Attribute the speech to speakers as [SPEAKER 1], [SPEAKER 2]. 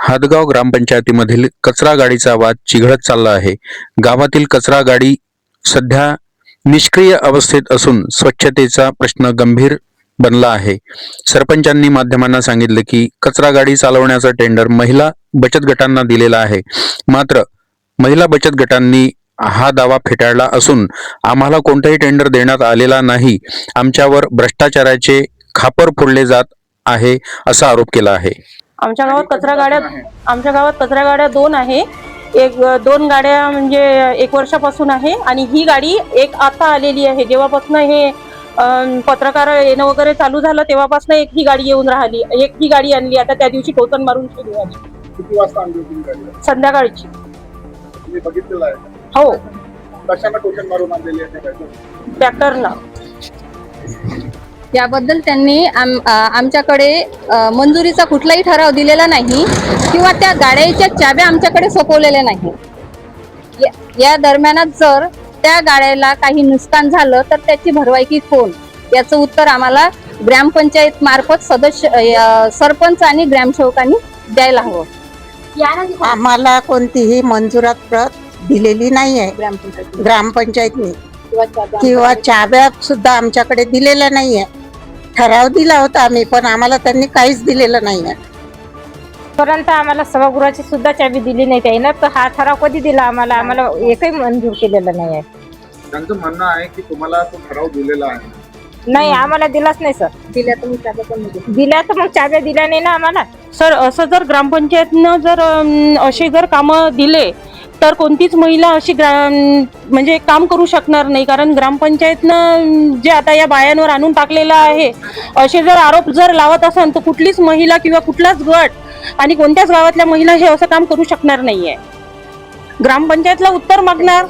[SPEAKER 1] हदगाव ग्रामपंचायतीमधील कचरा गाडीचा वाद चिघळत चालला आहे. गावातील कचरा गाडी सध्या निष्क्रिय अवस्थेत असून स्वच्छतेचा प्रश्न गंभीर बनला आहे. सरपंचांनी माध्यमांना सांगितले की कचरा गाडी चालवण्याचा टेंडर महिला बचत गटांना दिलेला आहे. मात्र महिला बचत गटांनी हा दावा फेटाळला असून आम्हाला कोणताही टेंडर देण्यात आलेला नाही, आमच्यावर भ्रष्टाचाराचे खापर फोडले जात आहे असा आरोप केला आहे.
[SPEAKER 2] आमच्या गावात कचरा गाड्या 2 आहे. 2 गाड्या म्हणजे 1 वर्षापासून आहे आणि ही गाडी एक आता आलेली आहे. जेव्हापासून हे पत्रकार येणं वगैरे चालू झालं तेव्हापासून एक ही गाडी येऊन राहिली. एक ही गाडी आणली आता, त्या दिवशी टोचन मारून सुरू झाली.
[SPEAKER 3] किती वाजता आणली होती गाडी?
[SPEAKER 2] संध्याकाळची.
[SPEAKER 3] तुम्ही बघितलेलं आहे?
[SPEAKER 2] हो.
[SPEAKER 3] कशाला टोचन मारून आणलेली आहे गाडी?
[SPEAKER 2] ट्रॅक्टरला.
[SPEAKER 4] याबद्दल त्यांनी आमच्याकडे मंजुरीचा कुठलाही ठराव दिलेला नाही किंवा त्या गाड्याच्या चाव्या आमच्याकडे सोपवलेल्या नाही. या दरम्यानात जर त्या गाड्याला काही नुकसान झालं तर त्याची भरपाई कोण, याचं उत्तर आम्हाला ग्रामपंचायत मार्फत सरपंच आणि ग्रामसेवकांनी द्यायला हवं.
[SPEAKER 5] आम्हाला कोणतीही मंजुरात प्रत दिलेली नाही आहे ग्रामपंचायतनी, किंवा चाव्या सुद्धा आमच्याकडे दिलेल्या नाहीये. ठराव दिला होता आम्ही, पण आम्हाला त्यांनी काहीच दिलेलं नाहीये.
[SPEAKER 6] परंतु आम्हाला सभागृहाची सुद्धा चावी दिली नाही त्याने. तर हा ठराव कधी दिला आम्हाला? आम्हाला एकही मंजूर केलेला नाही आहे.
[SPEAKER 3] त्यांचं म्हणणं आहे की तुम्हाला तो ठराव दिलेला आहे.
[SPEAKER 6] नाही, आम्हाला दिलाच नाही सर. दिल्या तर मग चाव्या दिल्या नाही ना आम्हाला.
[SPEAKER 2] सर, असं जर ग्रामपंचायतनं जर असे जर कामं दिले तर कोणतीच महिला अशी म्हणजे काम करू शकणार नाही. कारण ग्रामपंचायतनं जे आता या बायांवर आणून टाकलेलं आहे, असे जर आरोप जर लावत असेल तर कुठलीच महिला किंवा कुठलाच गट आणि कोणत्याच गावातल्या महिला हे असं काम करू शकणार नाहीये. ग्रामपंचायतला उत्तर मागणार